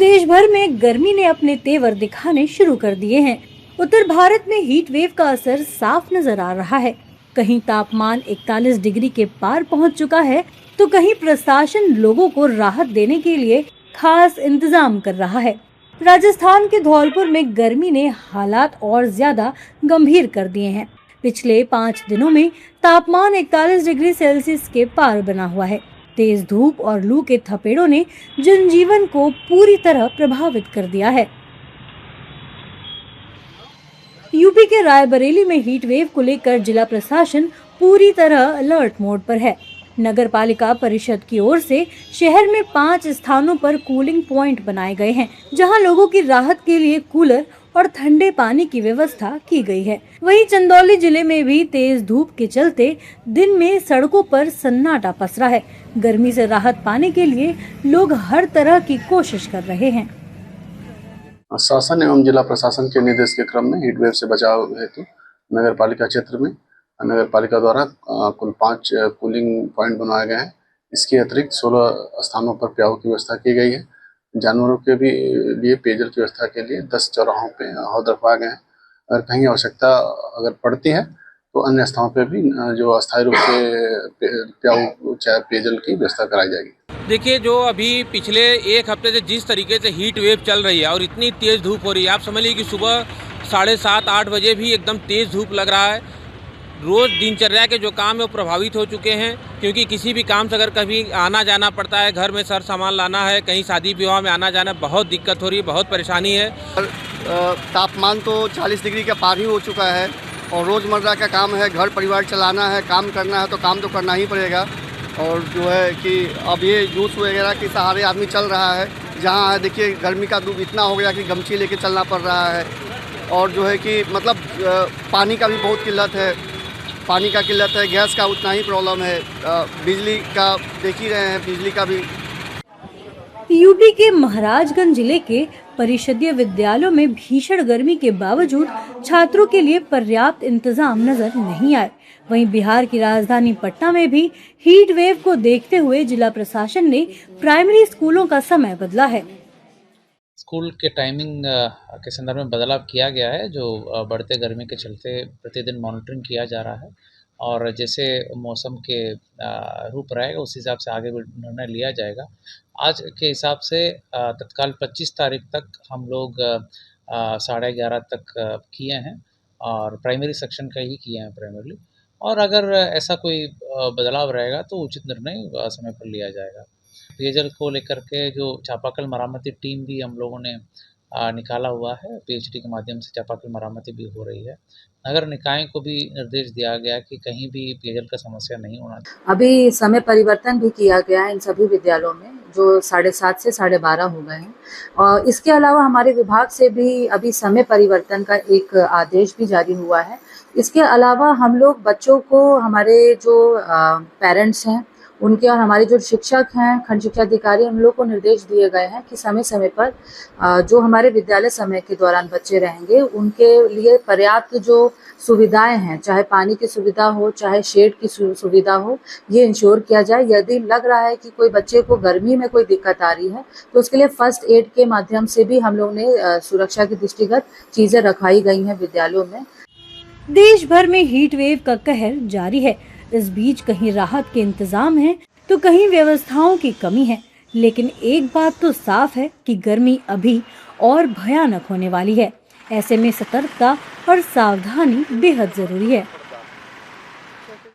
देश भर में गर्मी ने अपने तेवर दिखाने शुरू कर दिए हैं। उत्तर भारत में हीट वेव का असर साफ नजर आ रहा है। कहीं तापमान 41 डिग्री के पार पहुंच चुका है, तो कहीं प्रशासन लोगों को राहत देने के लिए खास इंतजाम कर रहा है। राजस्थान के धौलपुर में गर्मी ने हालात और ज्यादा गंभीर कर दिए हैं। पिछले 5 दिनों में तापमान 41 डिग्री सेल्सियस के पार बना हुआ है। तेज धूप और लू के थपेड़ों ने जनजीवन को पूरी तरह प्रभावित कर दिया है। यूपी के रायबरेली में हीट वेव को लेकर जिला प्रशासन पूरी तरह अलर्ट मोड पर है। नगर पालिका परिषद की ओर से शहर में 5 स्थानों पर कूलिंग पॉइंट बनाए गए हैं, जहां लोगों की राहत के लिए कूलर और ठंडे पानी की व्यवस्था की गई है। वहीं चंदौली जिले में भी तेज धूप के चलते दिन में सड़कों पर सन्नाटा पसरा है। गर्मी से राहत पाने के लिए लोग हर तरह की कोशिश कर रहे हैं। शासन एवं जिला प्रशासन के निर्देश के क्रम में हीट वेव से बचाव हेतु नगर पालिका क्षेत्र में नगर पालिका द्वारा कुल 5 कूलिंग पॉइंट बनवाए गए हैं। इसके अतिरिक्त 16 स्थानों पर प्याऊ की व्यवस्था की गई है। जानवरों के भी लिए पेयजल की व्यवस्था के लिए 10 चौराहों पे हौद रखवाए गए हैं। अगर कहीं आवश्यकता अगर पड़ती है तो अन्य स्थानों पे भी जो अस्थायी रूप से प्याऊ चाहे पेयजल की व्यवस्था कराई जाएगी। देखिए, जो अभी पिछले 1 हफ्ते से जिस तरीके से हीट वेव चल रही है और इतनी तेज़ धूप हो रही है, आप समझ लीजिए कि सुबह 7:30-8 बजे भी एकदम तेज़ धूप लग रहा है। रोज़ दिनचर्या के जो काम है वो प्रभावित हो चुके हैं, क्योंकि किसी भी काम से अगर कभी आना जाना पड़ता है, घर में सर सामान लाना है, कहीं शादी विवाह में आना जाना, बहुत दिक्कत हो रही है, बहुत परेशानी है। तापमान तो 40 डिग्री के पार ही हो चुका है और रोज़मर्रा का काम है, घर परिवार चलाना है, काम करना है तो काम तो करना ही पड़ेगा। और जो है कि अब ये जूस वगैरह के सहारे आदमी चल रहा है। जहाँ है देखिए गर्मी का धूप इतना हो गया कि गमछी लेके चलना पड़ रहा है। और जो है कि मतलब पानी का भी बहुत किल्लत है, पानी का किल्लत है, गैस का उतना ही प्रॉब्लम है, बिजली का देख ही रहे हैं, बिजली का भी। यूपी के महाराजगंज जिले के परिषदीय विद्यालयों में भीषण गर्मी के बावजूद छात्रों के लिए पर्याप्त इंतजाम नजर नहीं आए। वहीं बिहार की राजधानी पटना में भी हीट वेव को देखते हुए जिला प्रशासन ने प्राइमरी स्कूलों का समय बदला है। स्कूल के टाइमिंग के संदर्भ में बदलाव किया गया है, जो बढ़ते गर्मी के चलते प्रतिदिन मॉनिटरिंग किया जा रहा है और जैसे मौसम के रूप रहेगा उस हिसाब से आगे भी निर्णय लिया जाएगा। आज के हिसाब से तत्काल 25 तारीख तक हम लोग 11:30 तक किए हैं और प्राइमरी सेक्शन का ही किए हैं प्राइमरली, और अगर ऐसा कोई बदलाव रहेगा तो उचित निर्णय समय पर लिया जाएगा। पेयजल को लेकर के जो चापाकल मरामती टीम भी हम लोगों ने निकाला हुआ है, पीएचडी के माध्यम से चापाकल मरामती भी हो रही है। नगर निकाय को भी निर्देश दिया गया कि कहीं भी पेयजल का समस्या नहीं होना चाहिए। अभी समय परिवर्तन भी किया गया है इन सभी विद्यालयों में, जो 7:30 से 12:30 हो गए हैं। और इसके अलावा हमारे विभाग से भी अभी समय परिवर्तन का एक आदेश भी जारी हुआ है। इसके अलावा हम लोग बच्चों को, हमारे जो पेरेंट्स हैं उनके और हमारे जो शिक्षक हैं, खंड शिक्षा अधिकारी, हम लोग को निर्देश दिए गए हैं कि समय समय पर जो हमारे विद्यालय समय के दौरान बच्चे रहेंगे उनके लिए पर्याप्त जो सुविधाएं हैं, चाहे पानी की सुविधा हो, चाहे शेड की सुविधा हो, ये इंश्योर किया जाए। यदि लग रहा है कि कोई बच्चे को गर्मी में कोई दिक्कत आ रही है तो उसके लिए फर्स्ट एड के माध्यम से भी हम लोग ने सुरक्षा के दृष्टिगत चीजें रखाई गई हैं विद्यालयों में। देश भर में हीट वेव का कहर जारी है। इस बीच कहीं राहत के इंतजाम हैं तो कहीं व्यवस्थाओं की कमी है, लेकिन एक बात तो साफ है कि गर्मी अभी और भयानक होने वाली है। ऐसे में सतर्कता और सावधानी बेहद जरूरी है।